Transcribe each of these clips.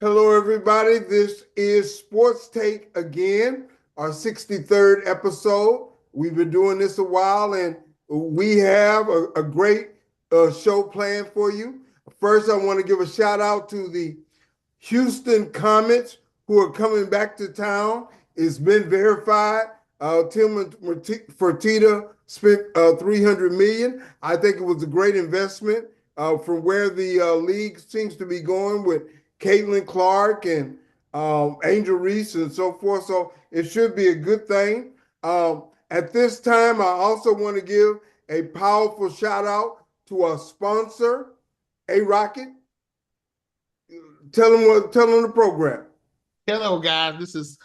Hello, everybody. This is Sportstake again, our 63rd episode. We've been doing this a while, and we have a great show planned for you. First, I want to give a shout out to the Houston Comets who are coming back to town. It's been verified. Tim Fertitta spent $300 million. I think it was a great investment from where the league seems to be going with Caitlin Clark and Angel Reese and so forth. So it should be a good thing. At this time, I also want to give a powerful shout out to our sponsor, A Rocket. Tell them the program. Hello, guys. This is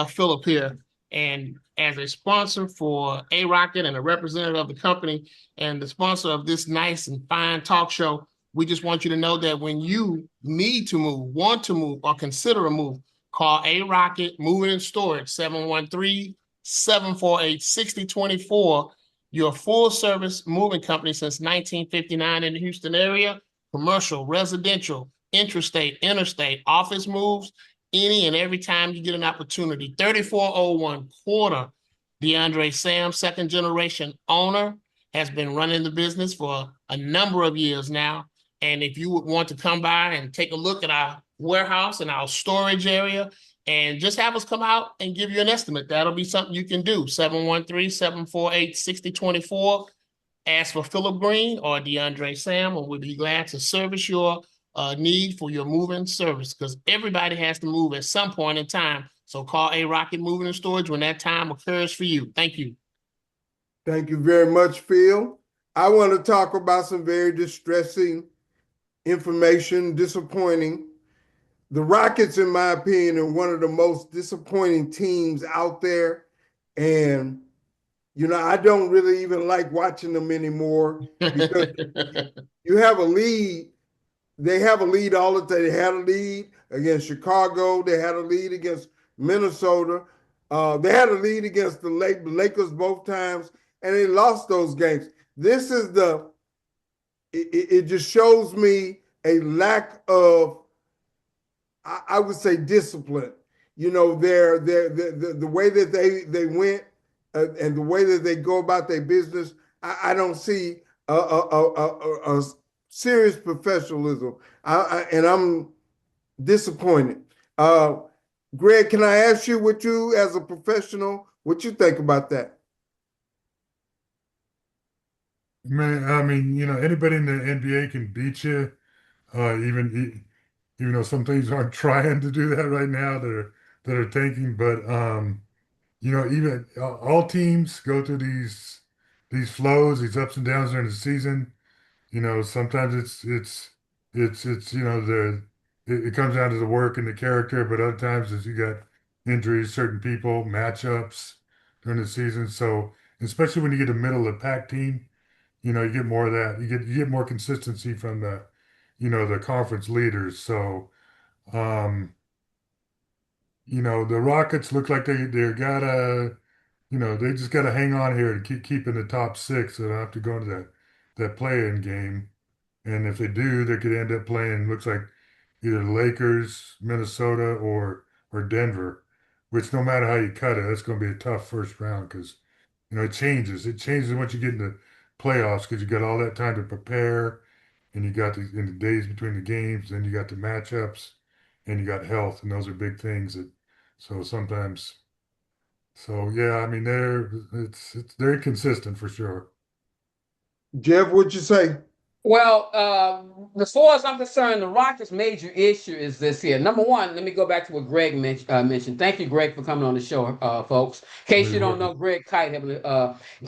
Philip here. And as a sponsor for A Rocket and a representative of the company and the sponsor of this nice and fine talk show, we just want you to know that when you need to move, want to move, or consider a move, call A Rocket Moving and Storage 713-748-6024. Your full service moving company since 1959 in the Houston area, commercial, residential, intrastate, interstate, office moves, any and every time you get an opportunity. 3401 Corner, DeAndre Sam, second generation owner, has been running the business for a number of years now. And if you would want to come by and take a look at our warehouse and our storage area and just have us come out and give you an estimate, that'll be something you can do. 713-748-6024. Ask for Philip Green or DeAndre Sam, and we'll be glad to service your need for your moving service, because everybody has to move at some point in time. So call A Rocket Moving and Storage when that time occurs for you. Thank you. Thank you very much, Phil. I want to talk about some very distressing information, disappointing. The Rockets, in my opinion, are one of the most disappointing teams out there. And, I don't really even like watching them anymore because you have a lead. They have a lead all the time. They had a lead against Chicago. They had a lead against Minnesota. They had a lead against the Lakers both times, and they lost those games. This is it just shows me a lack of, I would say, discipline. The way that they went and the way that they go about their business. I don't see a serious professionalism, and I'm disappointed. Greg, can I ask you what you, as a professional, what you think about that? Man, I mean, anybody in the NBA can beat you. Even though some teams aren't trying to do that right now, that are tanking. But even all teams go through these flows, these ups and downs during the season. Sometimes it's it comes down to the work and the character, but other times as you got injuries, certain people, matchups during the season. So especially when you get a middle of the pack team, you get more of that. You get more consistency from the conference leaders. So um, the Rockets look like they gotta, they just gotta hang on here and keep in the top six. So they don't have to go into that play-in game. And if they do, they could end up playing, looks like either the Lakers, Minnesota, or Denver, which no matter how you cut it, that's going to be a tough first round because, it changes. It changes once you get in the playoffs because you got all that time to prepare and you got in the days between the games, then you got the matchups and you got health, and those are big things so sometimes, so yeah, I mean, it's very consistent for sure. Jeff, what'd you say? Well, as far as I'm concerned, the Rockets' major issue is this here. Number one, let me go back to what Greg mentioned. Thank you, Greg, for coming on the show, folks. In Oh, case you you're don't know, welcome.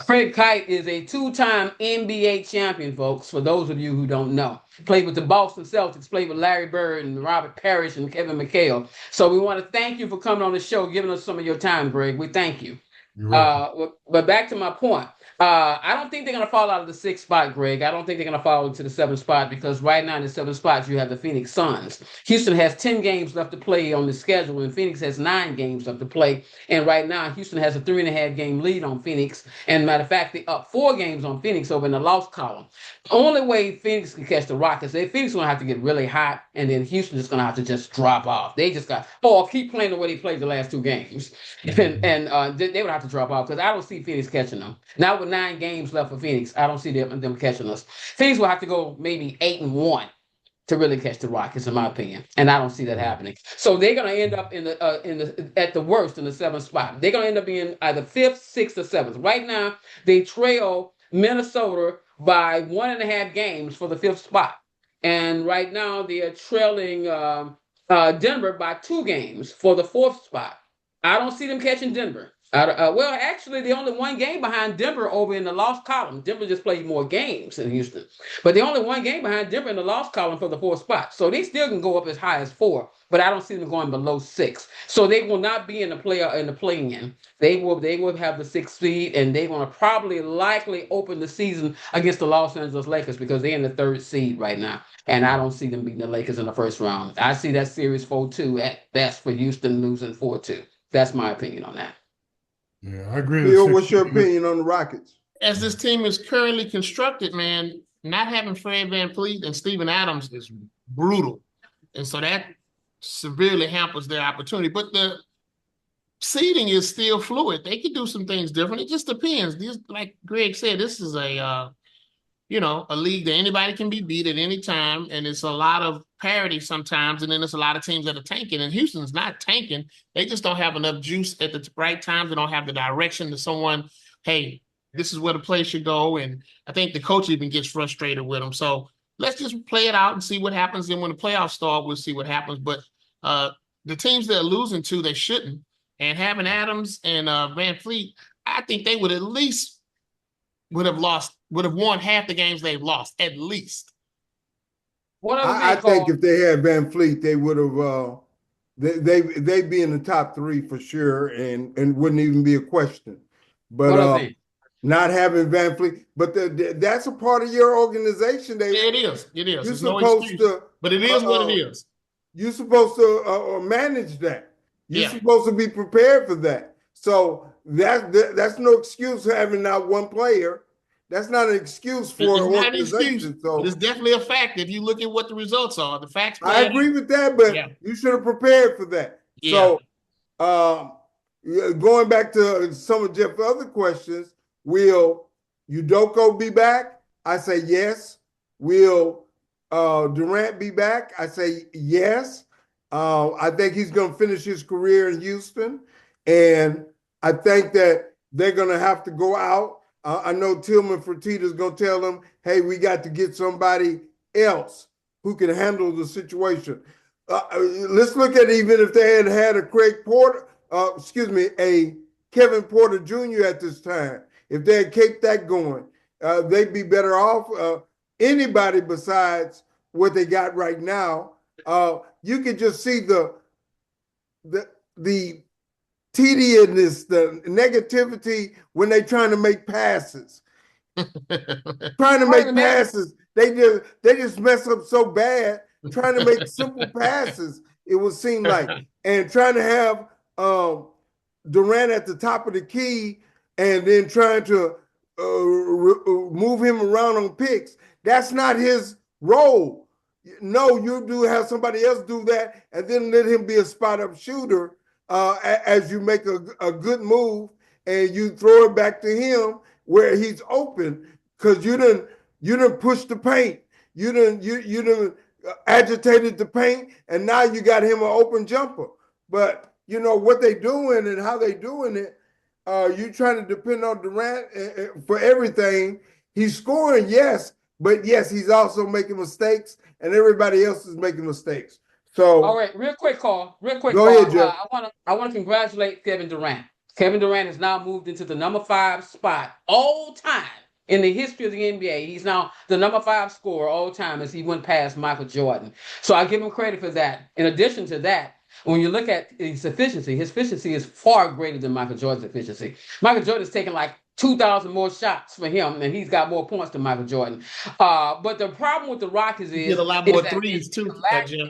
Greg Kite is a two-time NBA champion, folks. For those of you who don't know, played with the Boston Celtics, played with Larry Bird and Robert Parrish and Kevin McHale. So we want to thank you for coming on the show, giving us some of your time, Greg. We thank you. You're welcome. But back to my point. I don't think they're going to fall out of the 6th spot, Greg. I don't think they're going to fall into the 7th spot because right now in the 7th spot, you have the Phoenix Suns. Houston has 10 games left to play on the schedule, and Phoenix has 9 games left to play. And right now, Houston has a 3.5 game lead on Phoenix. And matter of fact, they're up 4 games on Phoenix over in the loss column. The only way Phoenix can catch the Rockets, Phoenix going to have to get really hot, and then Houston's just going to have to just drop off. They just got, or keep playing the way they played the last 2 games. And they would have to drop off because I don't see Phoenix catching them. Now with 9 games left for Phoenix, I don't see them catching us. Phoenix will have to go maybe 8-1 to really catch the Rockets, in my opinion, and I don't see that happening. So they're going to end up in the at the worst in the 7th spot. They're going to end up being either 5th, 6th, or 7th. Right now, they trail Minnesota by 1.5 games for the 5th spot, and right now they are trailing Denver by 2 games for the 4th spot. I don't see them catching Denver. Well, actually, they're only 1 game behind Denver over in the loss column. Denver just played more games than Houston, but they're only 1 game behind Denver in the loss column for the 4th spot. So they still can go up as high as 4, but I don't see them going below 6. So they will not be in the play-in. They will have the 6th seed, and they're going to probably likely open the season against the Los Angeles Lakers because they're in the 3rd seed right now. And I don't see them beating the Lakers in the first round. I see that series 4-2 at best for Houston losing 4-2. That's my opinion on that. Yeah, I agree. Bill, what's your opinion on the Rockets? As this team is currently constructed, man, not having Fred VanVleet and Steven Adams is brutal. And so that severely hampers their opportunity. But the seeding is still fluid. They could do some things different. It just depends. Like Greg said, this is a league that anybody can be beat at any time, and it's a lot of parity sometimes, and then there's a lot of teams that are tanking, and Houston's not tanking. They just don't have enough juice at the right times. They don't have the direction to someone, hey, this is where the play should go, and I think the coach even gets frustrated with them. So let's just play it out and see what happens. Then when the playoffs start, we'll see what happens. But the teams they're losing to, they shouldn't. And having Adams and VanVleet, I think they would at least would have won half the games they've lost, at least. I think if they had VanVleet, they would have they'd be in the top 3 for sure, and wouldn't even be a question. But not having VanVleet, but that's a part of your organization. It is. You're supposed to, but it is what it is. You're supposed to manage that. You're supposed to be prepared for that. So that's no excuse for having not one player. That's not an excuse for an organization. So it's definitely a fact if you look at what the results are. The facts. I agree with that, but you should have prepared for that. Yeah. So going back to some of Jeff's other questions, will Udoka be back? I say yes. Will Durant be back? I say yes. I think he's going to finish his career in Houston, and I think that they're going to have to go out. I know Tillman Fertitta is going to tell them, hey, we got to get somebody else who can handle the situation. Let's look at even if they had a a Kevin Porter Jr. at this time. If they had kept that going, they'd be better off. Anybody besides what they got right now, you can just see the tediousness, the negativity when they're trying to make passes. Passes, they just mess up so bad trying to make simple passes, it would seem like. And trying to have Durant at the top of the key and then trying to move him around on picks. That's not his role. No, you do have somebody else do that and then let him be a spot-up shooter as you make a good move and you throw it back to him where he's open because you didn't push the paint. You didn't agitated the paint, and now you got him an open jumper. But you know what they doing and how they doing it. You trying to depend on Durant for everything. He's scoring, yes, but yes, he's also making mistakes, and everybody else is making mistakes. So, all right, real quick, Carl. Go ahead, Jeff. I want to congratulate Kevin Durant. Kevin Durant has now moved into the number 5 spot all time in the history of the NBA. He's now the number 5 scorer all time as he went past Michael Jordan. So I give him credit for that. In addition to that, when you look at his efficiency is far greater than Michael Jordan's efficiency. Michael Jordan's taken like 2,000 more shots for him, and he's got more points than Michael Jordan. But the problem with the Rockets He is, hit a lot more that threes too, Jeff.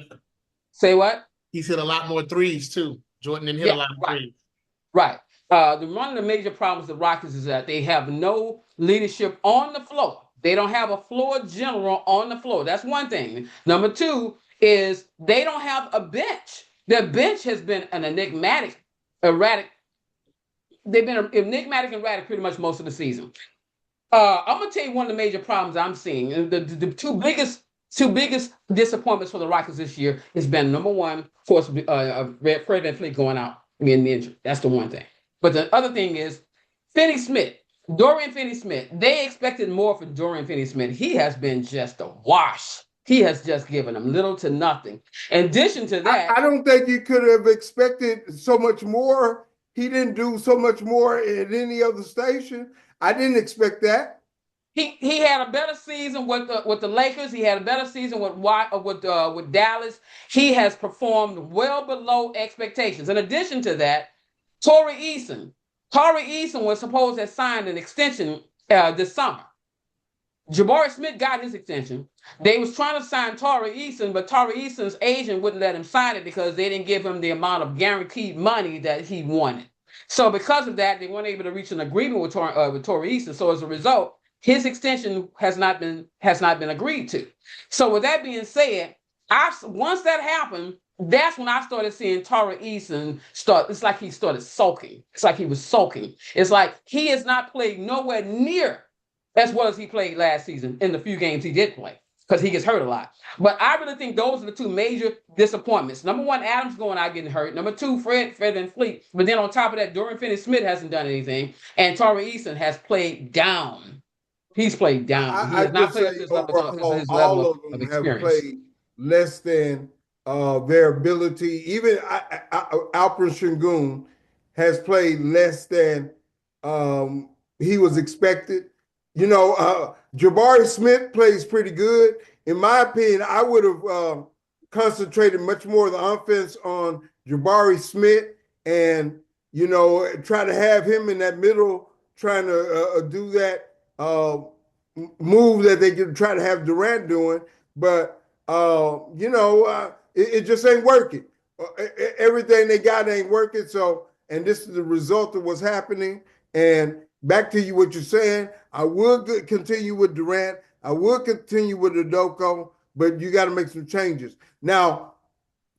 say what? He's hit a lot more threes too. Jordan didn't hit a lot of threes. Right. One of the major problems with the Rockets is that they have no leadership on the floor. They don't have a floor general on the floor. That's one thing. Number two is they don't have a bench. Their bench has been an enigmatic, erratic. They've been enigmatic and erratic pretty much most of the season. I'm gonna tell you one of the major problems I'm seeing. The two biggest disappointments for the Rockets this year has been, number one, of course, Fred VanVleet going out and getting injured. That's the one thing. But the other thing is Dorian Finney-Smith. They expected more from Dorian Finney-Smith. He has been just a wash. He has just given them little to nothing. In addition to that, I don't think you could have expected so much more. He didn't do so much more at any other station. I didn't expect that. He had a better season with the Lakers. He had a better season with Dallas. He has performed well below expectations. In addition to that, Torrey Eason was supposed to have signed an extension this summer. Jabari Smith got his extension. They was trying to sign Torrey Eason, but Torrey Eason's agent wouldn't let him sign it because they didn't give him the amount of guaranteed money that he wanted. So because of that, they weren't able to reach an agreement with Torrey Eason. So as a result, his extension has not been agreed to. So with that being said, once that happened, that's when I started seeing Torrey Eason start. It's like he started sulking. It's like he was sulking. It's like he has not played nowhere near as well as he played last season in the few games he did play, because he gets hurt a lot. But I really think those are the two major disappointments. Number one, Adams going out getting hurt. Number two, Fred VanVleet. But then on top of that, Dorian Finney-Smith hasn't done anything, and Torrey Eason has played down. He's played down. He has not played up to his level of them experience. have played less than their ability. Even Alperen Sengun has played less than he was expected. You know, Jabari Smith plays pretty good. In my opinion, I would have concentrated much more of the offense on Jabari Smith and, you know, try to have him in that middle trying to do that move that they could try to have Durant doing. But, you know, it just ain't working. Everything they got ain't working. So, and this is the result of what's happening. And back to you, what you're saying, I would continue with Durant. I would continue with Udoka, but you got to make some changes. Now,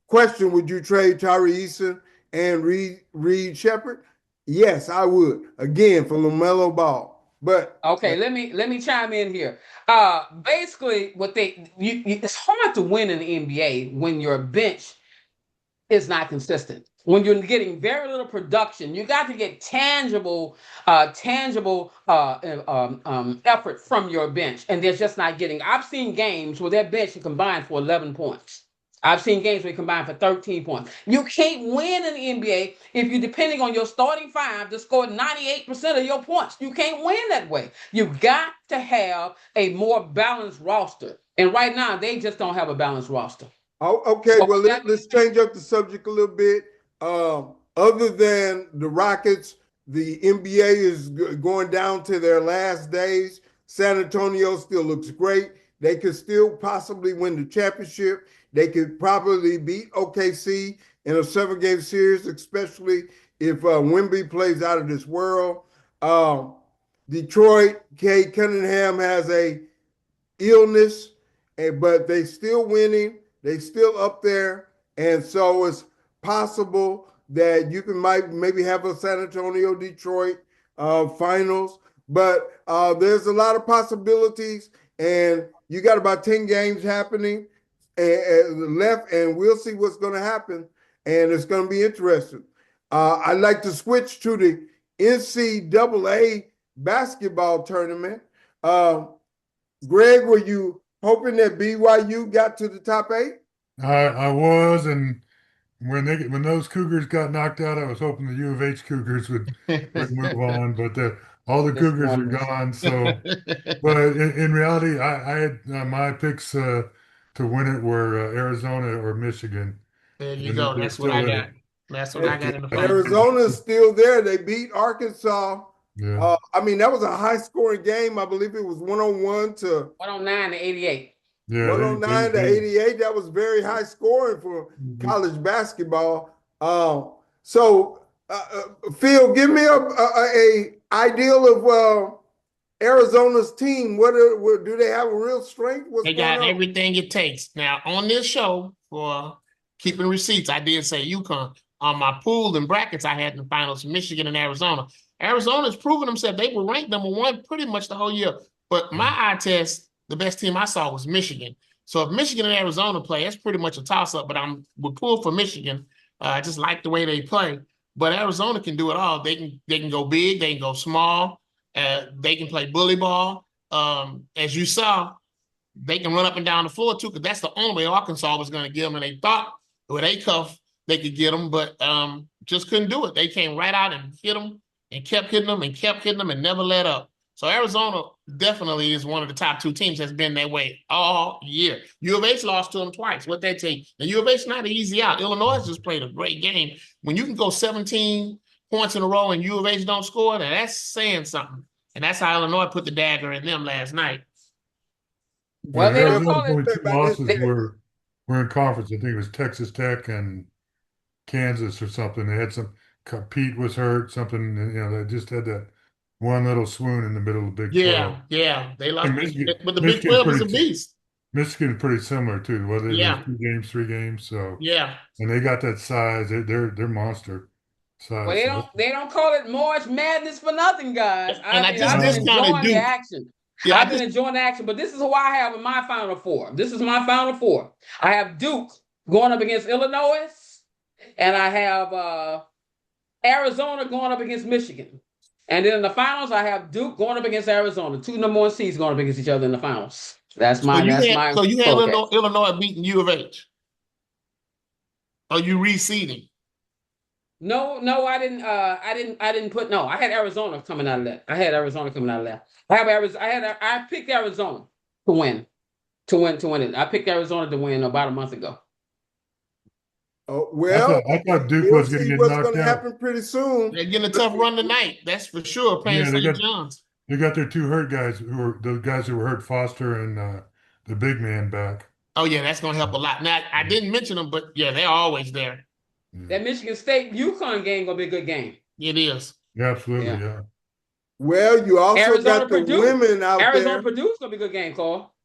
question, would you trade Torrey Eason and Reed Shepherd? Yes, I would. Again, for LaMelo Ball. But okay, let me chime in here. Basically, it's hard to win in the NBA when your bench is not consistent. When you're getting very little production, you got to get tangible effort from your bench, and they're just not getting. I've seen games where their bench can combine for 11 points. I've seen games where they combine for 13 points. You can't win in the NBA if you're depending on your starting five to score 98% of your points. You can't win that way. You've got to have a more balanced roster, and right now they just don't have a balanced roster. Oh, okay, well, let's change up the subject a little bit. Other than the Rockets, the NBA is going down to their last days. San Antonio still looks great. They could still possibly win the championship. They could probably beat OKC in a 7-game series, especially if Wemby plays out of this world. Detroit, Cade Cunningham has a illness, but they still winning. They still up there. And so it's possible that you might maybe have a San Antonio Detroit finals, but there's a lot of possibilities, and you got about 10 games happening left, and we'll see what's going to happen, and it's going to be interesting. I'd like to switch to the NCAA basketball tournament. Greg, were you hoping that BYU got to the top 8? I was, and when those Cougars got knocked out, I was hoping the U of H Cougars would move on, but all the Cougars are gone. So, but in reality, I had my picks to win it were Arizona or Michigan. There you go. That's what I got. That's what I got in the final. Arizona's still there. They beat Arkansas Yeah. I mean, that was a high scoring game. I believe it was 101 to 109 to 88. Yeah, 109 to 88. That was very high scoring for college basketball. Phil, give me a ideal of Arizona's team. What do they have a real strength? What's They going got on? everything it takes. Now, on this show, for keeping receipts, I did say UConn. On my pool and brackets, I had in the finals Michigan and Arizona. Arizona's proven themselves. They were ranked number one pretty much the whole year. But my eye test, the best team I saw was Michigan. So if Michigan and Arizona play, that's pretty much a toss-up. But would pull for Michigan. I just like the way they play. But Arizona can do it all. They can go big. They can go small. They can play bully ball. As you saw, they can run up and down the floor too, because that's the only way Arkansas was going to get them. And they thought with a cuff they could get them, but just couldn't do it. They came right out and hit them and kept hitting them and kept hitting them and never let up. So Arizona definitely is one of the top two teams that's been that way all year. U of H lost to them twice. What they take? The U of H not an easy out. Illinois just played a great game. When you can go 17 points in a row and U of H don't score, that's saying something. And that's how Illinois put the dagger in them last night. Well, they don't call only it. two losses were in conference. I think it was Texas Tech and Kansas or something. They had Pete was hurt, something, they just had that one little swoon in the middle of the Big 12. Yeah. They lost, but the Big Michigan 12 is a beast. Michigan's pretty similar too. Whether there's 2 games, 3 games, so yeah. And they got that size. They're monster size. Well, they don't call it March Madness for nothing, guys. I've been enjoying the action. Yeah, I've been enjoying the action, but this is who I have in my Final Four. This is my Final Four. I have Duke going up against Illinois, and I have Arizona going up against Michigan. And then in the finals, I have Duke going up against Arizona. 2 number 1 seeds going up against each other in the finals. That's my. So you had Illinois beating U of H. Are you reseeding? No, I didn't. I didn't put. No, I had Arizona coming out of that. I picked Arizona to win it. I picked Arizona to win about a month ago. Oh, well, I thought Duke was going to get knocked out. What's going to happen pretty soon? They're getting a tough run tonight. That's for sure. Playing St. John's. They got their 2 hurt guys the guys who were hurt, Foster and the big man back. Oh yeah, that's going to help a lot. Now I didn't mention them, but yeah, they're always there. That Michigan State UConn game gonna be a good game. It is. Yeah, absolutely, yeah. Well, you also Arizona, got the Purdue. women out Arizona there. Purdue's gonna be a good game, Carl.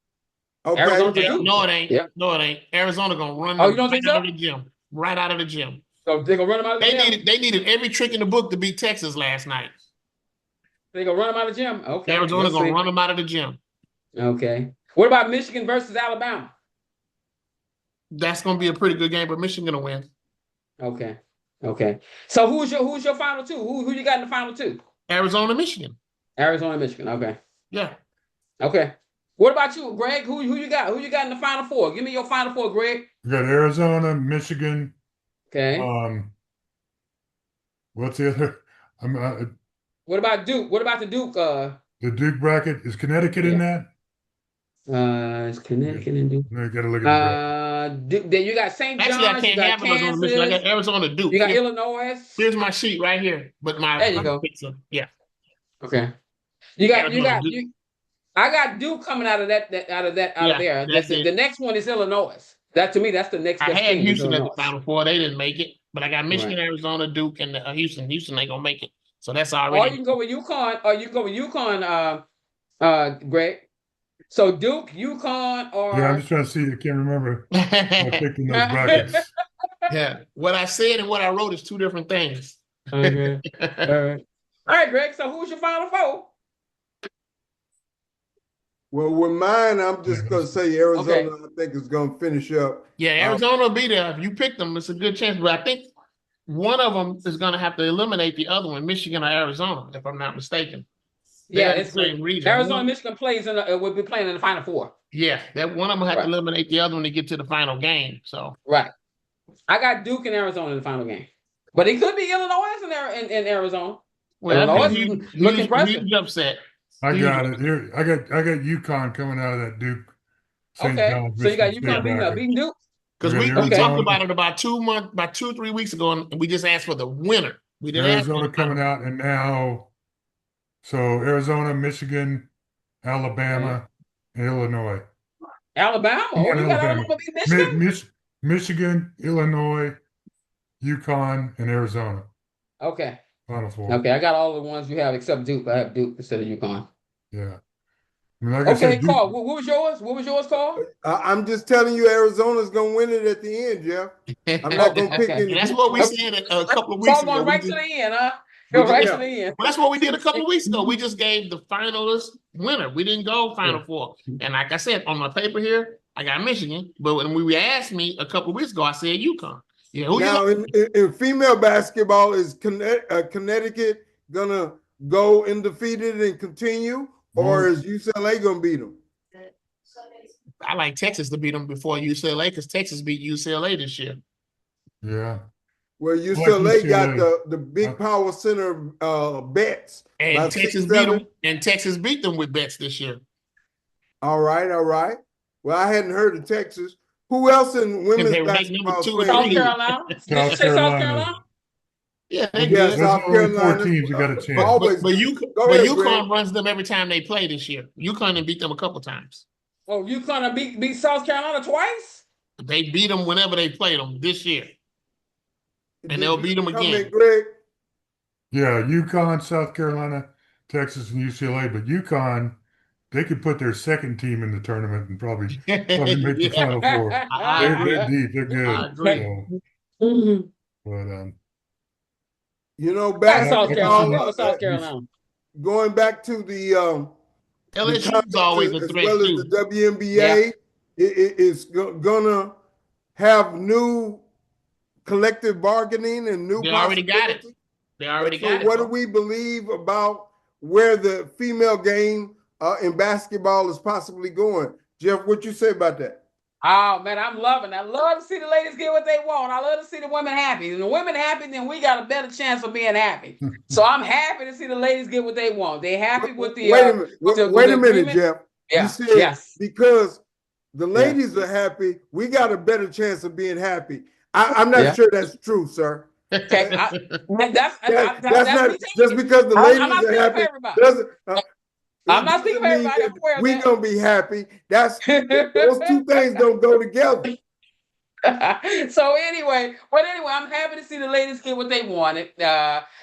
Okay. Arizona Purdue. No, it ain't. Yeah. No, it ain't. Arizona gonna run you don't right think out so? of the gym. Right out of the gym. So they're gonna run them out of the gym. They needed every trick in the book to beat Texas last night. They're gonna run them out of the gym. Okay. Arizona's gonna run them out of the gym. Okay. What about Michigan versus Alabama? That's gonna be a pretty good game, but Michigan gonna win. Okay. So who's your final 2? Who you got in the final 2? Arizona, Michigan. Arizona, Michigan. Okay. Yeah. Okay. What about you, Greg? Who you got? Who you got in the final 4? Give me your final 4, Greg. We got Arizona, Michigan. Okay. What's the other? What about Duke? What about the Duke? The Duke bracket, is Connecticut in that? Is Connecticut and Duke? No, you got to look at the bracket. Then you got St. John's. Actually, I can't have Arizona, Michigan. I got Arizona, Duke. You got Illinois. Here's my sheet right here. But there you go. Yeah. Okay. I got Duke coming out of there. The next one is Illinois. That to me, that's the next. I had Houston at the Final Four. They didn't make it, but I got Michigan, Arizona, Duke, and Houston. Houston ain't gonna make it, so that's already. Or you can go with UConn. Greg. So Duke, UConn, or I'm just trying to see. I can't remember. I picked in those brackets. Yeah, what I said and what I wrote is 2 different things. Okay. All right, Greg. So who's your Final 4? Well, with mine, I'm just going to say Arizona, I think, is going to finish up. Yeah, Arizona will be there. If you pick them, it's a good chance. But I think one of them is going to have to eliminate the other one, Michigan or Arizona, if I'm not mistaken. Yeah, it's the same region. Arizona, Michigan will be playing in the Final 4. Yeah, that one of them will have to eliminate the other one to get to the final game. So right. I got Duke and Arizona in the final game. But it could be Illinois in Arizona. Well, Illinois looking impressive. Huge upset. I got it here. I got UConn coming out of that Duke. St. John's, so you got UConn beating Duke. Because we talked about it about 2-3 weeks ago, and we just asked for the winner. We didn't Arizona coming out, and now So Arizona, Michigan, Alabama, and Illinois. Alabama. Come Oh, on, you got Alabama. Alabama beat Michigan? Michigan, Illinois, UConn, and Arizona. Okay. Final four. Okay. I got all the ones you have except Duke. I have Duke instead of UConn. Yeah. I mean, like I Okay, said, Duke. Carl. What was yours? What was yours, Carl? I'm just telling you, Arizona's gonna win it at the end, Jeff. I'm not gonna pick Okay. any. That's what we said a couple of weeks So ago. going We right to just, the end, huh? we Go just, right yeah. to the end. Well, that's what we did a couple of weeks ago. We just gave the finalist winner. We didn't go Final Four. And like I said, on my paper here, I got Michigan. But when we asked me a couple of weeks ago, I said UConn. Yeah, who Now, you in female basketball, is Connecticut gonna go undefeated and continue, or is UCLA gonna beat them? I like Texas to beat them before UCLA because Texas beat UCLA this year. Yeah. Well, I like UCLA got UCLA. the big power center bets. And about Texas 6, beat 7. them. And Texas beat them with bets this year. All right, all right. Well, I hadn't heard of Texas. Who else in women's they ranked basketball number 2 is and playing? 3. South Carolina. Did you South say South Carolina. Carolina? Yeah, they Yeah, good. Those South are the only 4 Carolina. teams that got a chance. Always. But Go ahead, UConn Greg. runs them every time they play this year. UConn beat them a couple times. Oh, UConn beat South Carolina twice? They beat them whenever they played them this year. And they'll beat them Comment, again. Greg. Yeah, UConn, South Carolina, Texas, and UCLA. But UConn, they could put their second team in the tournament and probably make the Final Four. I agree. They're deep. They're good. I agree. So, but You know, Back South basketball. Carolina. South Carolina. Going back to the LSU's always a as threat well as too. the WNBA, it's gonna have new collective bargaining and new They already got it. possibilities. They already So got it. what do we believe about where the female game in basketball is possibly going? Jeff, what you say about that? Oh man, I'm loving it. I love to see the ladies get what they want. I love to see the women happy. And the women happy, then we got a better chance of being happy. So I'm happy to see the ladies get what they want. They happy with the wait a minute. Wait a minute, Jeff. Yeah. You said Yes. because the ladies are happy, we got a better chance of being happy. I'm not sure that's true, sir. Okay. That's not me just too. because the I'm ladies not are speaking happy. for everybody. I'm not speaking for everybody. I'm aware of we that. gonna be happy. Those two things don't go together. So anyway, I'm happy to see the ladies get what they wanted.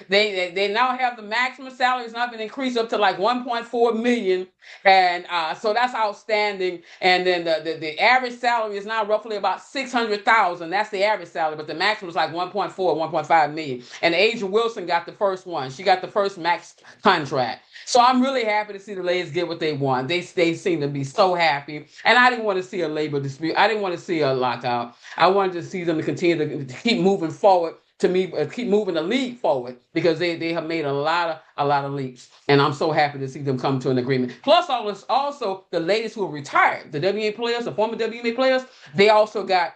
They now have the maximum salary has not been increased up to like 1.4 million, and so that's outstanding. And then the average salary is now roughly about 600,000. That's the average salary, but the maximum is like 1.4, 1.5 million. And Asia Wilson got the first one. She got the first max contract. So I'm really happy to see the ladies get what they want. They seem to be so happy. And I didn't want to see a labor dispute. I didn't want to see a lockout. I wanted to see them to continue to keep moving forward, keep moving the league forward, because they have made a lot of leaps. And I'm so happy to see them come to an agreement. Plus, also the ladies who are retired, the WNBA players, the former WNBA players, they also got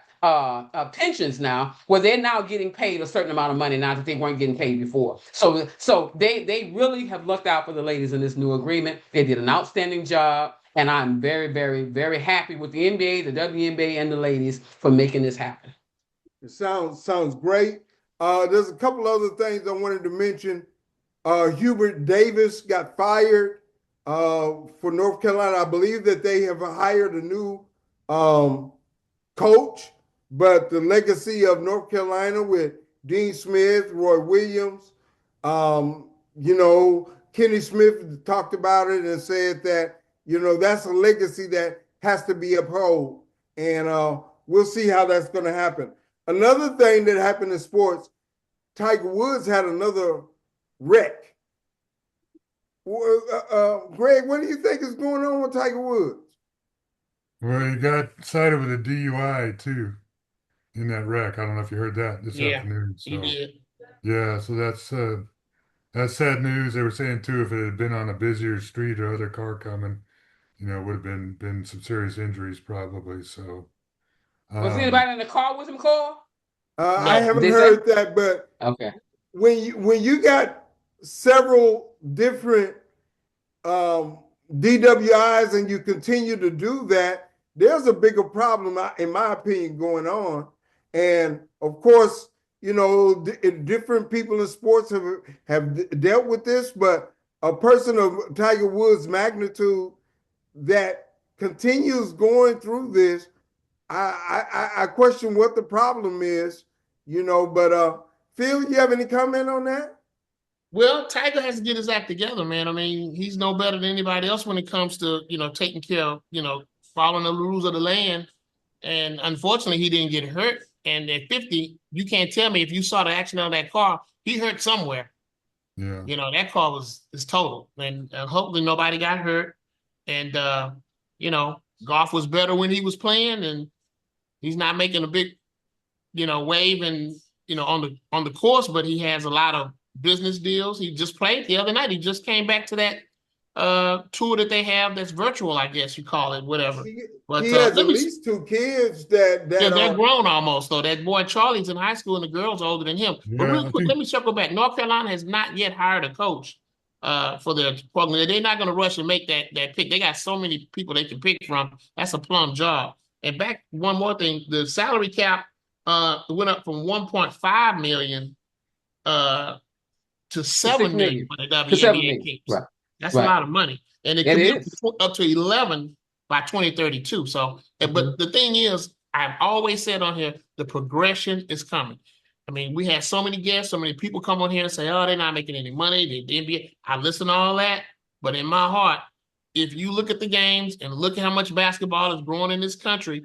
pensions now, where they're now getting paid a certain amount of money now that they weren't getting paid before. So they really have looked out for the ladies in this new agreement. They did an outstanding job, and I'm very, very, very happy with the NBA, the WNBA, and the ladies for making this happen. It sounds great. There's a couple other things I wanted to mention. Hubert Davis got fired for North Carolina. I believe that they have hired a new coach. But the legacy of North Carolina with Dean Smith, Roy Williams, Kenny Smith talked about it and said that, that's a legacy that has to be upheld. And we'll see how that's going to happen. Another thing that happened in sports, Tiger Woods had another wreck. Greg, what do you think is going on with Tiger Woods? Well, he got cited with a DUI too in that wreck. I don't know if you heard that this afternoon. So, he did. Yeah, so that's sad news. They were saying too, if it had been on a busier street or other car coming, it would have been some serious injuries probably. So, was anybody in the car with him, Cole? I haven't heard that, but okay. When you got several different DWIs and you continue to do that, there's a bigger problem, in my opinion, going on. And of course, different people in sports have dealt with this, but a person of Tiger Woods' magnitude that continues going through this, I question what the problem is, but Phil, you have any comment on that? Well, Tiger has to get his act together, man. I mean, he's no better than anybody else when it comes to, taking care of, following the rules of the land. And unfortunately, he didn't get hurt. And at 50, you can't tell me if you saw the action on that car, he hurt somewhere. Yeah. That car is total. And hopefully nobody got hurt. And, golf was better when he was playing, and he's not making a big, wave and, on the course, but he has a lot of business deals. He just played the other night. He just came back to that tour that they have that's virtual, I guess you call it, whatever. But he has at least 2 kids that yeah, they're are grown almost though. That boy Charlie's in high school and the girl's older than him. But Yeah, real quick, let me circle back. North Carolina has not yet hired a coach for their program. They're not going to rush and make that pick. They got so many people they can pick from. That's a plum job. And back one more thing, the salary cap went up from 1.5 million to 7 million for the To 7 WNBA million. teams. Right. That's a lot of money. And it could It be is. up to 11 by 2032. So, but the thing is, I've always said on here, the progression is coming. I mean, we had so many guests, so many people come on here and say, oh, they're not making any money. The NBA. I listen to all that. But in my heart, if you look at the games and look at how much basketball is growing in this country,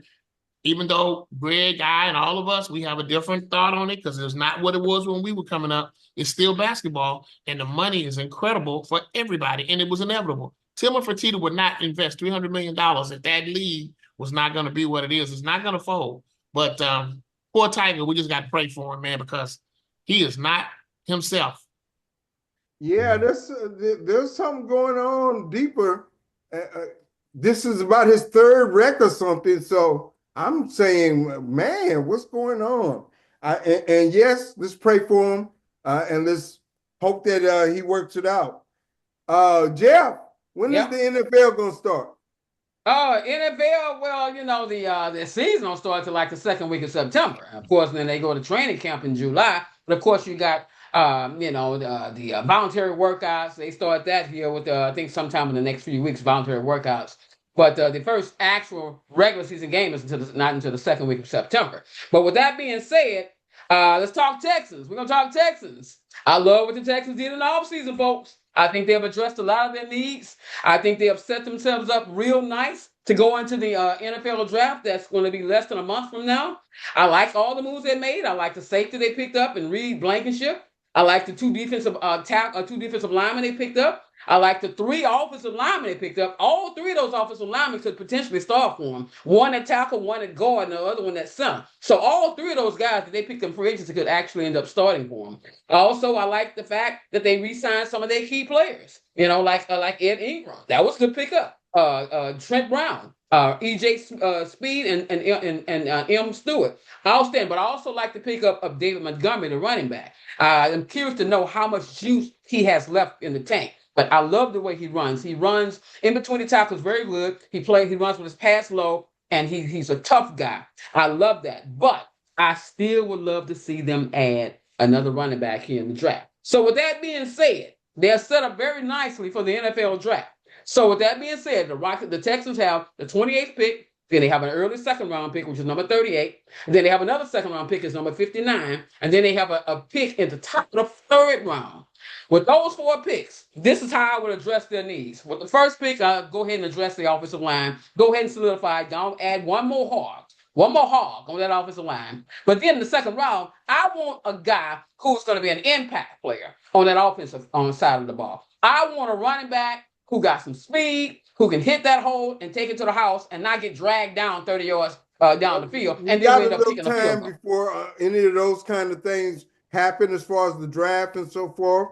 even though Greg, I, and all of us, we have a different thought on it because it's not what it was when we were coming up. It's still basketball, and the money is incredible for everybody, and it was inevitable. Tillman Fertitta would not invest $300 million if that league was not going to be what it is. It's not going to fold. But poor Tiger, we just got to pray for him, man, because he is not himself. Yeah, there's something going on deeper. This is about his 3rd wreck or something. So I'm saying, man, what's going on? And yes, let's pray for him, and let's hope that he works it out. Jeff, when is the NFL going to start? NFL, well, the season don't start till like the 2nd week of September. Of course, then they go to training camp in July. But of course, you got the voluntary workouts. They start that here with I think sometime in the next few weeks, voluntary workouts. But the first actual regular season game is not until the 2nd week of September. But with that being said, let's talk Texans. We're gonna talk Texans. I love what the Texans did in the offseason, folks. I think they have addressed a lot of their needs. I think they have set themselves up real nice to go into the NFL draft that's going to be less than a month from now. I like all the moves they made. I like the safety they picked up and Reed Blankenship. I like the 2 defensive linemen they picked up. I like the 3 offensive linemen they picked up. All 3 of those offensive linemen could potentially start for them. One at tackle, one at guard, and the other one at center. So all 3 of those guys that they picked up for agency could actually end up starting for them. Also, I like the fact that they re-signed some of their key players. Like Ed Ingram. That was the pickup. Trent Brown, EJ Speed, and M. Stewart. Outstanding. But I also like the pickup of David Montgomery, the running back. I'm curious to know how much juice he has left in the tank. But I love the way he runs. He runs in between the tackles very good. He runs with his pass low, and he's a tough guy. I love that. But I still would love to see them add another running back here in the draft. So with that being said, they're set up very nicely for the NFL draft. So with that being said, the Texans have the 28th pick. Then they have an early 2nd round pick, which is number 38. And then they have another 2nd round pick, is number 59. And then they have a pick in the top of the 3rd round. With those 4 picks, this is how I would address their needs. With the first pick, I'll go ahead and address the offensive line. Go ahead and solidify it. Don't add one more hog on that offensive line. But then in the 2nd round, I want a guy who's going to be an impact player on that offensive side of the ball. I want a running back who got some speed, who can hit that hole and take it to the house and not get dragged down 30 yards down the field. And then we end up kicking the field goal. Before any of those kind of things happen as far as the draft and so forth.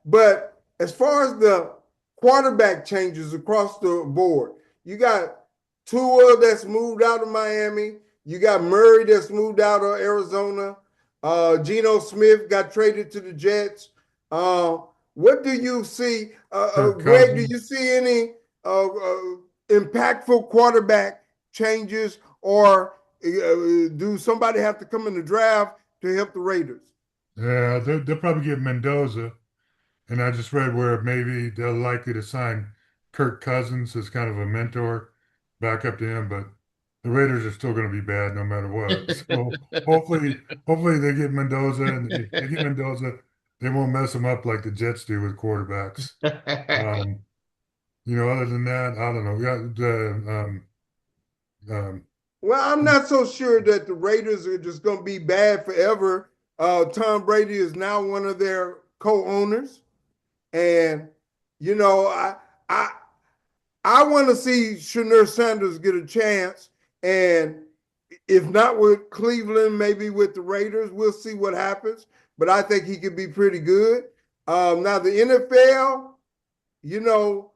But as far as the quarterback changes across the board, you got Tua that's moved out of Miami. You got Murray that's moved out of Arizona. Geno Smith got traded to the Jets. What do you see, Greg? Do you see any impactful quarterback changes, or do somebody have to come in the draft to help the Raiders? Yeah, they'll probably get Mendoza. And I just read where maybe they're likely to sign Kirk Cousins as kind of a mentor back up to him, but the Raiders are still going to be bad no matter what. So hopefully they get Mendoza, and if they get Mendoza, they won't mess them up like the Jets do with quarterbacks. Um, other than that, I don't know. We got um, Well, I'm not so sure that the Raiders are just going to be bad forever. Tom Brady is now one of their co-owners, and you know, I I want to see Shanir Sanders get a chance, and if not with Cleveland, maybe with the Raiders. We'll see what happens. But I think he could be pretty good. Now the NFL, you know,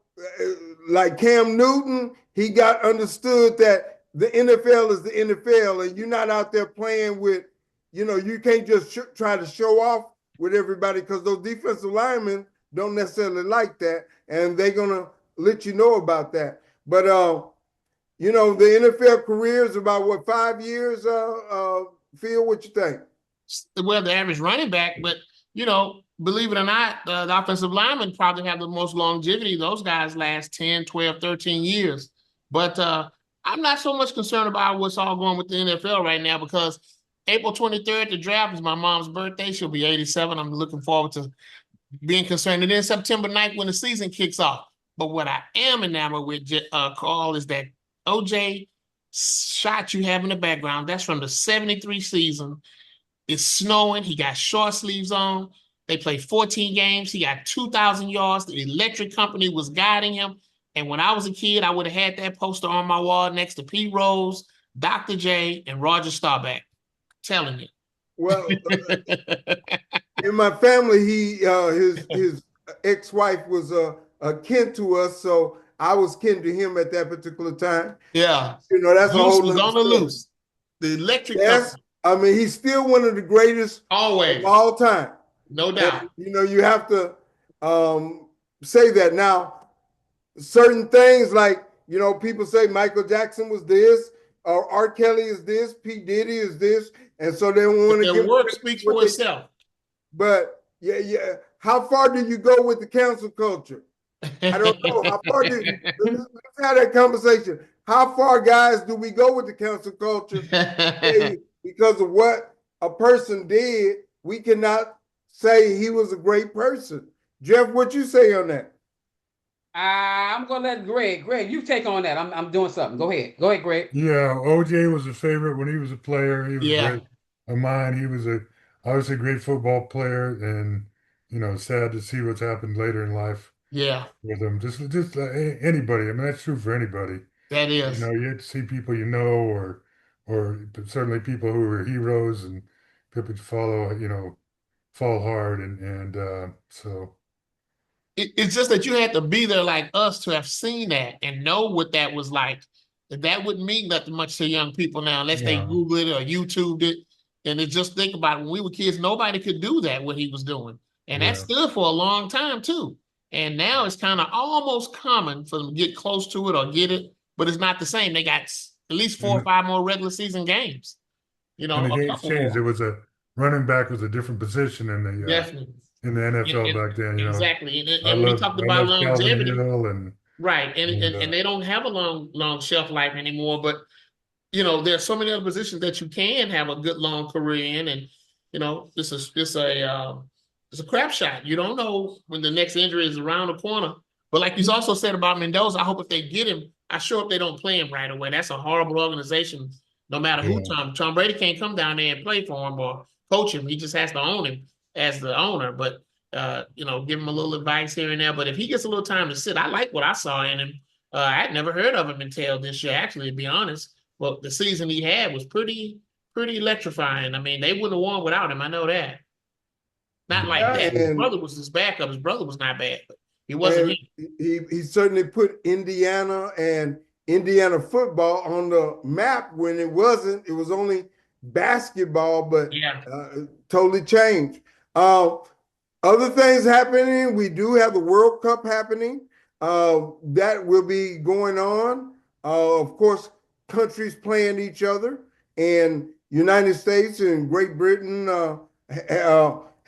like Cam Newton, he got understood that the NFL is the NFL, and you're not out there playing with, you can't just try to show off with everybody because those defensive linemen don't necessarily like that, and they're gonna let you know about that. But the NFL career is about what, 5 years? Phil, what you think? Well, the average running back, but believe it or not, the offensive linemen probably have the most longevity. Those guys last 10, 12, 13 years. But I'm not so much concerned about what's all going with the NFL right now because April 23rd, the draft is my mom's birthday. She'll be 87. I'm looking forward to being concerned. And then September 9th when the season kicks off. But what I am enamored with, Carl, is that OJ shot you have in the background. That's from the 73 season. It's snowing. He got short sleeves on. They played 14 games. He got 2,000 yards. The electric company was guiding him. And when I was a kid, I would have had that poster on my wall next to Pete Rose, Dr. J, and Roger Staubach. Telling you. Well, in my family, his ex-wife was kin to us, so I was kin to him at that particular time. Yeah. That's a whole was on the loose. The electric company. I mean, he's still one of the greatest always of all time. No doubt. And, you have to say that. Now, certain things like, people say Michael Jackson was this, or R. Kelly is this, P. Diddy is this, and so they want to give work speaks for itself. But yeah. How far do you go with the cancel culture? I don't know. How far let's have that conversation. How far, guys, do we go with the cancel culture? Because of what a person did, we cannot say he was a great person. Jeff, what you say on that? I'm gonna let Greg. Greg, you take on that. I'm doing something. Go ahead, Greg. Yeah, OJ was a favorite when he was a player. He was great of mine. He was obviously a great football player, and sad to see what's happened later in life. Yeah, with him. Just anybody. I mean, that's true for anybody. That is. You see people or certainly people who are heroes and people to follow. Fall hard and so. It's just that you had to be there like us to have seen that and know what that was like. That wouldn't mean nothing much to young people now unless they Google it or YouTubed it. And just think about it. When we were kids, nobody could do that, what he was doing. And that stood for a long time too. And now it's kind of almost common for them to get close to it or get it, but it's not the same. They got at least 4 or 5 more regular season games. And the game's changed. It was a running back was a different position in the definitely in the NFL back then. Exactly. And we talked about longevity. Right. And they don't have a long shelf life anymore. But there's so many other positions that you can have a good long career in, and it's a crap shot. You don't know when the next injury is around the corner. But like you also said about Mendoza, I hope if they get him, I sure hope they don't play him right away. That's a horrible organization. No matter who Tom Brady can't come down there and play for him or coach him. He just has to own him as the owner. But give him a little advice here and there. But if he gets a little time to sit, I like what I saw in him. I'd never heard of him until this year, actually, to be honest. Well, the season he had was pretty electrifying. I mean, they wouldn't have won without him. I know that. Not like that. His brother was his backup. His brother was not bad, but he wasn't him. He certainly put Indiana and Indiana football on the map when it wasn't. It was only basketball, but totally changed. Other things happening. We do have the World Cup happening. That will be going on. Of course, countries playing each other, and United States and Great Britain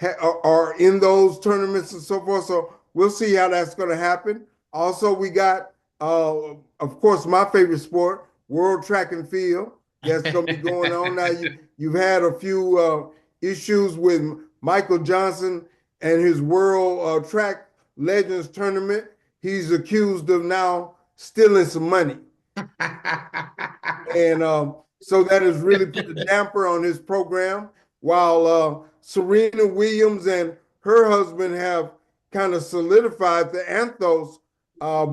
are in those tournaments and so forth. So we'll see how that's going to happen. Also, we got, of course, my favorite sport, World Track and Field. That's going to be going on now. You've had a few issues with Michael Johnson and his World Track Legends tournament. He's accused of now stealing some money. And so that has really put a damper on his program, while Serena Williams and her husband have kind of solidified the Anthos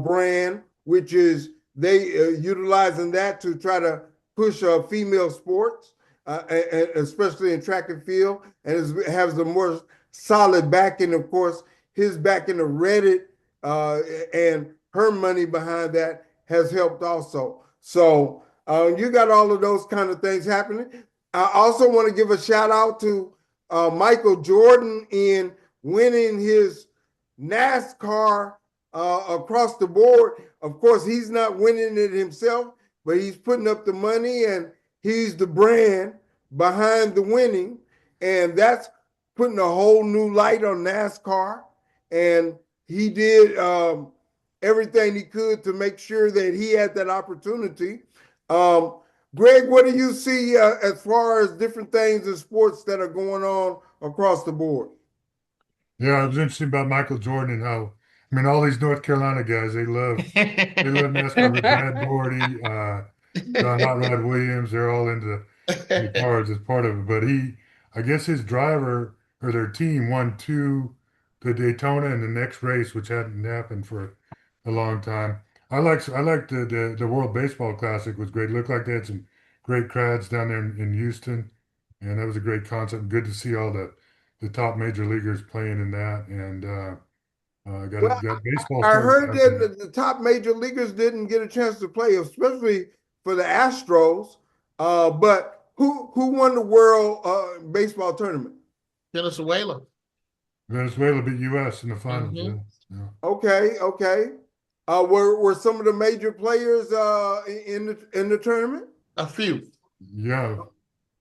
brand, which is they utilizing that to try to push female sports, especially in track and field, and has a more solid backing. Of course, his backing of Reddit and her money behind that has helped also. So you got all of those kind of things happening. I also want to give a shout out to Michael Jordan in winning his NASCAR across the board. Of course, he's not winning it himself, but he's putting up the money and he's the brand behind the winning. And that's putting a whole new light on NASCAR. And he did everything he could to make sure that he had that opportunity. Greg, what do you see as far as different things in sports that are going on across the board? Yeah, it was interesting about Michael Jordan and how, I mean, all these North Carolina guys, they love NASCAR. With Brad Doherty, John Hot Rod Williams, they're all into the cars as part of it. But I guess his driver or their team won the Daytona and the next race, which hadn't happened for a long time. I like the World Baseball Classic was great. It looked like they had some great crowds down there in Houston, and that was a great concept. Good to see all the top major leaguers playing in that, and got baseball. I heard that the top major leaguers didn't get a chance to play, especially for the Astros. But who won the World Baseball Tournament? Venezuela. Venezuela beat U.S. in the finals. Mhm. Yeah. Okay. Were some of the major players in the tournament? A few. Yeah.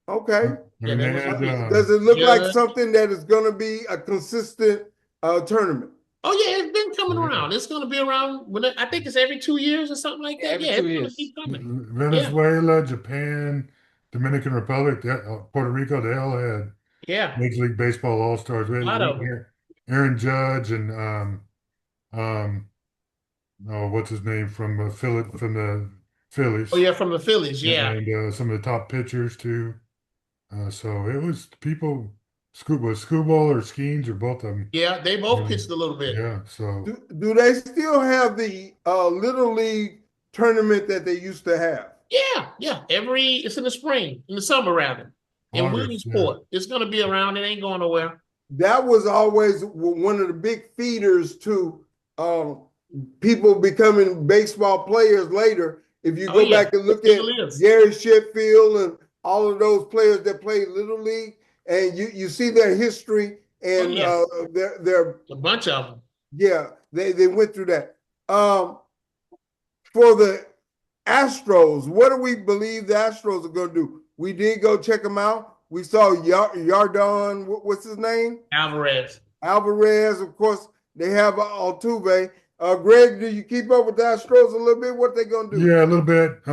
Okay. I mean, they had, Does it look like something that is going to be a consistent tournament? Oh yeah, it's been coming around. It's going to be around. I think it's every 2 years or something like that. Every Yeah, 2 it's going years. to keep coming. Venezuela, Japan, Dominican Republic, Puerto Rico, they all had Yeah, Major League Baseball All-Stars. We a lot had of them. Aaron Judge and oh, what's his name from the Phillies. Oh yeah, from the Phillies. Yeah, And some of the top pitchers too. So it was people, Scuball or Skeens or both of them. yeah. They both pitched a little bit. Yeah. So Do they still have the Little League tournament that they used to have? Yeah. It's in the spring, in the summer rather. In August, Williamsport, it's going to be around. It ain't going nowhere. That was always one of the big feeders to people becoming baseball players later. If you go back and look at Gary Sheffield and all of those players that played Little League, and you see their history and their a bunch of them. Yeah, they went through that. For the Astros, what do we believe the Astros are going to do? We did go check them out. We saw Yardon, what's his name? Alvarez. Of course, they have Altuve. Greg, do you keep up with the Astros a little bit? What they going to do? yeah, a little bit.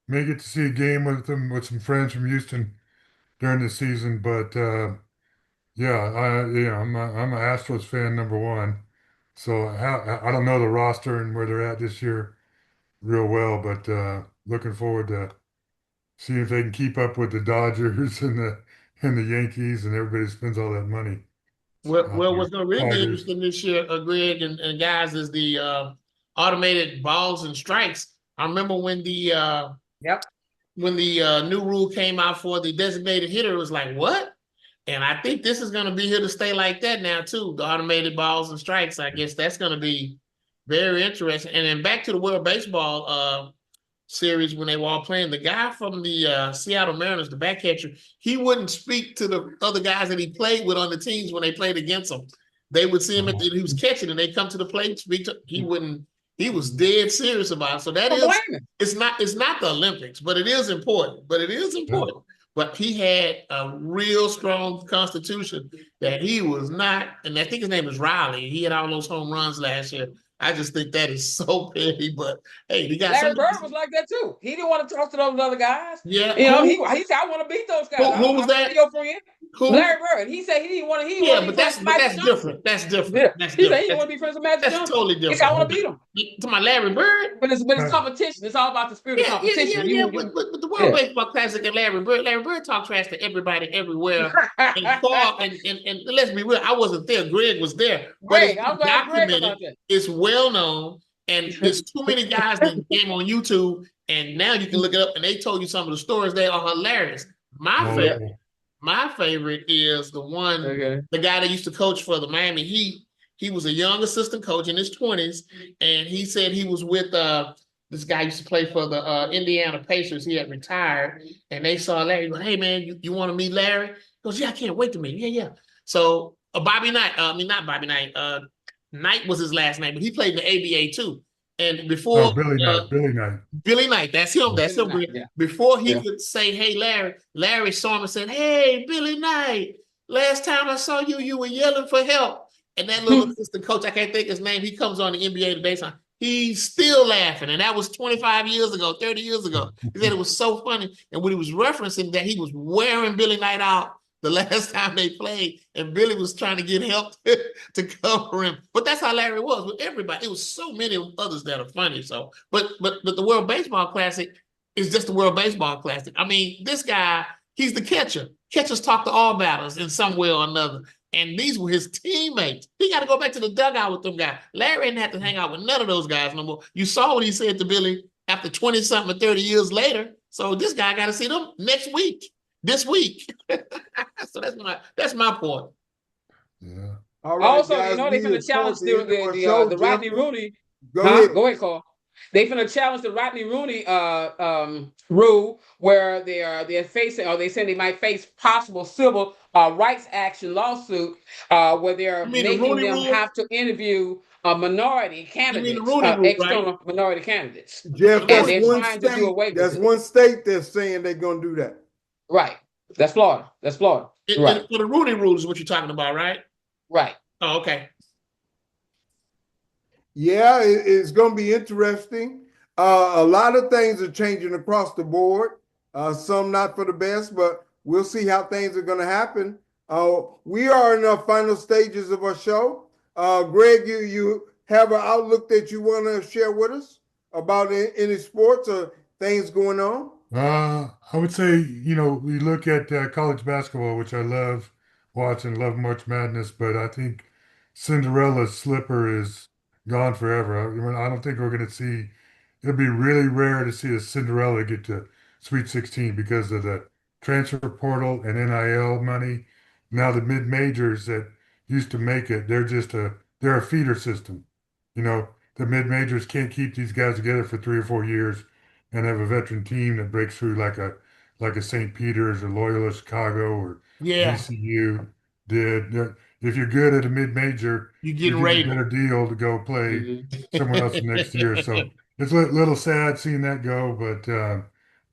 May get to see a game with them with some friends from Houston during the season, but I'm an Astros fan number one. So I don't know the roster and where they're at this year real well, but looking forward to seeing if they can keep up with the Dodgers and the Yankees and everybody spends all that money. Well, what's going to really be interesting this year, Greg and guys, is the automated balls and strikes. I remember when the new rule came out for the designated hitter, it was like, what? And I think this is going to be here to stay like that now too. The automated balls and strikes. I guess that's going to be very interesting. And then back to the World Baseball series when they were all playing, the guy from the Seattle Mariners, the back catcher, he wouldn't speak to the other guys that he played with on the teams when they played against him. They would see him he was catching and they come to the plate, speak to he wouldn't. He was dead serious about it. So that it's not the Olympics, but it is important. but he had a real strong constitution that he was not, and I think his name is Riley. He had all those home runs last year. I just think that is so petty, but hey, he got Larry something. Bird was like that too. He didn't want to talk to those other guys. Yeah, He said, I want to beat those guys. who was I that? be your friend. Who? Larry Bird. He said he didn't want to. He Yeah, wanted to but be friends with Magic Johnson. different. That's different. Yeah. That's He said different. he didn't want to be friends with Magic Johnson. That's totally He different. said, I want to beat him. To my Larry Bird. But it's competition. It's all about the spirit of competition. But the World Baseball Classic and Larry Bird talked trash to everybody everywhere. And let's be real, I wasn't there. Greg was there. Greg, But I was like Greg about that. It's well known, and there's too many guys that came on YouTube, and now you can look it up, and they told you some of the stories. They are hilarious. My favorite is the one, the guy that used to coach for the Miami Heat. He was a young assistant coach in his 20s, and he said he was with this guy used to play for the Indiana Pacers. He had retired, and they saw Larry. Go, hey man, you want to meet Larry? He goes, yeah, I can't wait to meet him. Yeah. So Bobby Knight, not Bobby Knight. Knight was his last name, but he played in the ABA too. And before Billy Knight, that's him. That's him. Yeah. Before he could say, "Hey, Larry saw him and said, "Hey, Billy Knight, last time I saw you, you were yelling for help." And that little assistant coach, I can't think his name, he comes on the NBA Today. He's still laughing, and that was 25 years ago, 30 years ago. He said it was so funny, and when he was referencing that he was wearing Billy Knight out the last time they played, and Billy was trying to get help to cover him. But that's how Larry was with everybody. It was so many others that are funny. So, but the World Baseball Classic is just the World Baseball Classic. I mean, this guy, he's the catcher. Catchers talk to all batters in some way or another. And these were his teammates. He got to go back to the dugout with them guys. Larry didn't have to hang out with none of those guys no more. You saw what he said to Billy after 20-something or 30 years later. So this guy got to see them this week. So that's my point. Yeah. All right, also, guys, they finna challenge the Rodney Rooney. Go ahead. Go ahead, Carl. They finna challenge the Rodney Rooney rule where they're facing, or they say they might face possible civil rights action lawsuit where they're making them have to interview minority candidates, external minority candidates. Jeff, and they're trying to do away with it. That's one state that's saying they're going to do that. Right. That's Florida. Right. For the Rooney Rule is what you're talking about, right? Right. Oh, okay. Yeah, it's going to be interesting. A lot of things are changing across the board. Some not for the best, but we'll see how things are going to happen. We are in the final stages of our show. Greg, you have an outlook that you want to share with us about any sports or things going on? I would say, we look at college basketball, which I love watching, love March Madness, but I think Cinderella's slipper is gone forever. I don't think we're going to see, it'll be really rare to see a Cinderella get to Sweet 16 because of the transfer portal and NIL money. Now the mid-majors that used to make it, they're a feeder system. The mid-majors can't keep these guys together for 3 or 4 years and have a veteran team that breaks through like a St. Peter's or Loyola Chicago or VCU did. If you're good at a mid-major, you get a better deal to go play somewhere else next year. So it's a little sad seeing that go, but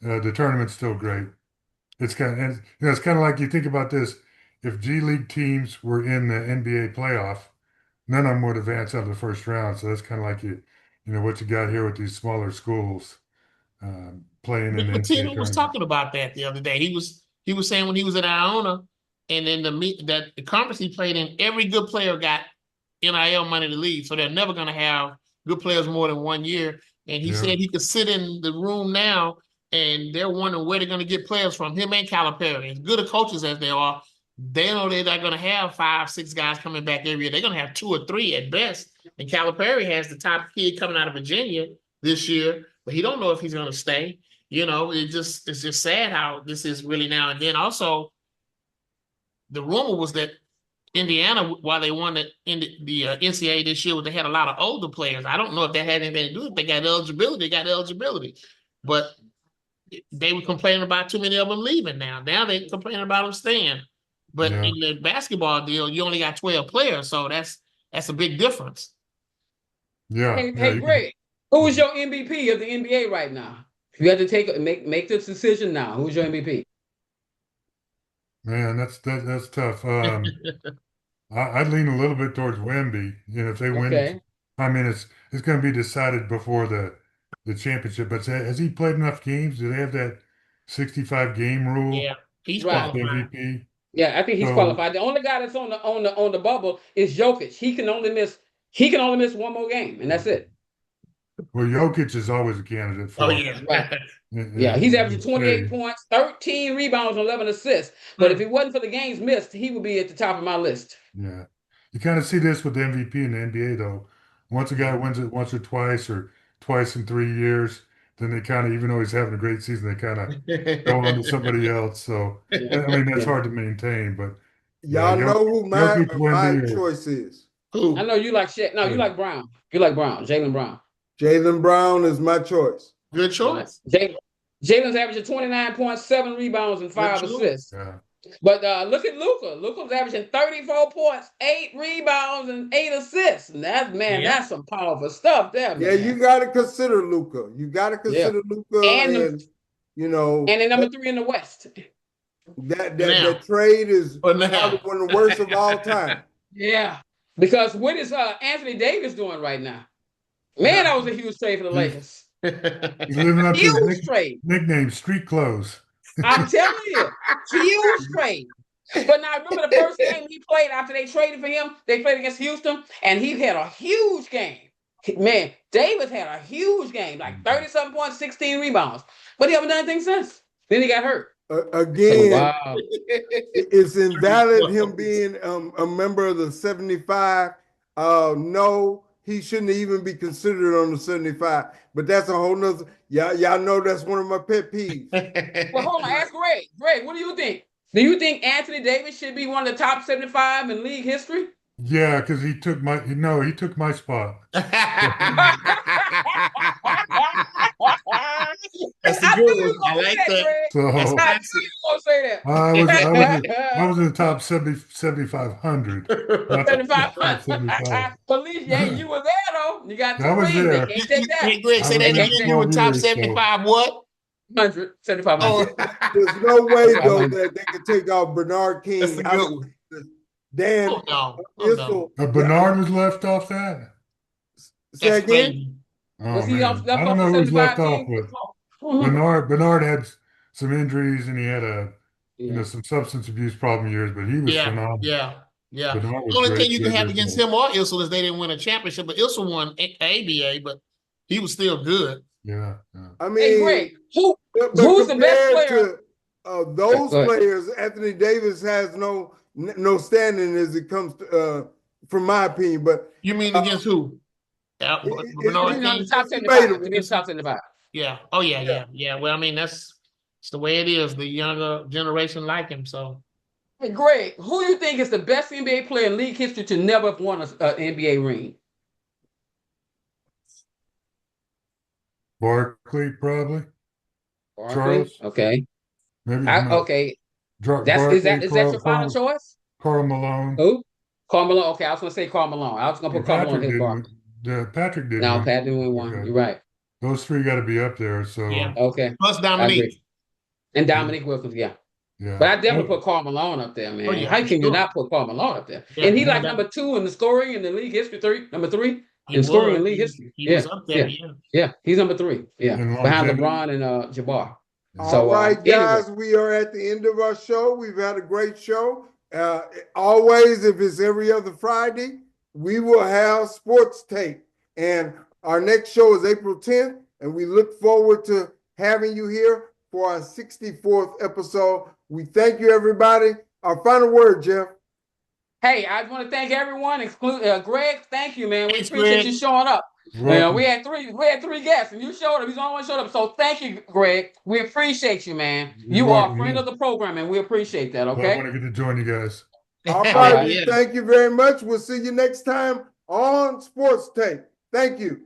the tournament's still great. It's kind of like you think about this. If G League teams were in the NBA playoff, none of them would advance out of the first round. So that's kind of like what you got here with these smaller schools playing in the NBA tournament. Was talking about that the other day. He was saying when he was at Iona, and then the conference he played in, every good player got NIL money to leave, so they're never going to have good players more than 1 year. And he said he could sit in the room now, and they're wondering where they're going to get players from. Him and Calipari, as good of coaches as they are, they know they're not going to have 5, 6 guys coming back every year. They're going to have 2 or 3 at best. And Calipari has the top kid coming out of Virginia this year, but he don't know if he's going to stay. It's just sad how this is really now. And then also, the rumor was that Indiana, while they won the NCAA this year, they had a lot of older players. I don't know if that had anything to do with it. They got eligibility. But they were complaining about too many of them leaving now. Now they're complaining about them staying. But in the basketball deal, you only got 12 players, so that's a big difference. Yeah. Hey, Greg, who is your MVP of the NBA right now? If you had to make this decision now, who's your MVP? Man, that's tough. I'd lean a little bit towards Wemby. If they win Okay. I mean, it's going to be decided before the championship. But has he played enough games? Do they have that 65 game rule Yeah, he's Right. with qualified. MVP? Yeah, I think he's So, qualified. The only guy that's on the bubble is Jokic. He can only miss one more game, and that's it. well, Jokic is always a candidate Oh for yeah. Right. it. Yeah, he's averaging It's 28 say, points, 13 rebounds, and 11 assists. But if it wasn't for the games missed, he would be at the top of my list. yeah. You kind of see this with the MVP in the NBA, though. Once a guy wins it once or twice in 3 years, then they kind of, even though he's having a great season, they kind of go on to somebody else. So, Yeah. I mean, that's Yeah. hard to maintain. But yeah, Y'all know who Jokic, my Wemby, choice is. I Who? know you like shit. No, you like Brown. You like Brown, Jaylen Brown. Jaylen Brown is my choice. Good choice. Jalen's averaging 29 points, 7 rebounds, and 5 Good choice. assists. yeah. But look at Luka. Luka's averaging 34 points, 8 rebounds, and 8 assists. And that's some powerful stuff there, man. Yeah, you got to consider Luka. You got to consider Luka, And then number 3 in the West. that trade is probably one of the worst of all time. Yeah, because what is Anthony Davis doing right now? Man, that was a huge trade for the Lakers. He's living up to Huge his trade. nickname, Street Clothes. I'm telling you, huge trade. But now remember the first game he played after they traded for him? They played against Houston, and he had a huge game. Man, Davis had a huge game, like 37 points, 16 rebounds. But he haven't done anything since. Then he got hurt. Again, Wow. it's invalid him being a member of the 75. No, he shouldn't even be considered on the 75. But that's a whole nother. Y'all know that's one of my pet peeves. Well, hold on. Ask Greg. Greg, what do you think? Do you think Anthony Davis should be one of the top 75 in league history? Yeah, because he took my spot. That's a good one. I like that. So That's I classic. knew you were going to say that. I was in the top 7,500. 75. Police, yeah, you were there though. You got I was 2 rings. there. They can't take that. Hey, Greg, say that again. You were top 75 what? 100, 7,500. There's no way though that they could take out Bernard King. That's a good one. Dan Bernard was left off that. Say again? Oh, Was he man. left I don't off know the who's left 75 off team? with. Bernard had some injuries and he had some substance abuse problem years, but he was phenomenal. Yeah. Bernard was The only great, thing you can great, have great against player. him or Issel is they didn't win a championship, but Issel won ABA, but he was still good. Yeah. I mean, Hey, Greg, who's the best player? To those players, Anthony Davis has no standing as it comes to, from my opinion. But you mean against who? Bernard King? The top 75. To be top 75. Yeah. Oh yeah. Well, I mean it's the way it is. The younger generation like him. So, hey, Greg, who do you think is the best NBA player in league history to never have won an NBA ring? Barkley, probably. Barkley? Charles? Okay. Maybe. Okay. Barkley, Is that your final choice? Karl Malone. Who? Karl Malone. Okay, I was going to say Karl Malone. I was going to put Karl Malone in his bar. Patrick didn't. No, Pat didn't win one. Okay. You're right. Those 3 got to be up there. So Okay. Plus Dominique. And Dominique Wilkins, yeah. But I definitely put Karl Malone up there, man. How can you not put Karl Malone up there? And he number 2 in the scoring in the league history. Number 3 in scoring in league history. He was up there. Yeah, he's number 3. Yeah, behind LeBron and Jabbar. All right, guys, we are at the end of our show. We've had a great show. Always, if it's every other Friday, we will have Sportstake. And our next show is April 10th, and we look forward to having you here for our 64th episode. We thank you, everybody. Our final word, Jeff. Hey, I want to thank everyone, including Greg. Thank you, man. We Thanks, appreciate Greg. you showing up. We had three guests, and you showed up. He's the only one showed up. So thank you, Greg. We appreciate you, man. You are a friend of the program, and we appreciate that. Okay. I want to get to join you guys. All right. Thank you very much. We'll see you next time on Sportstake. Thank you.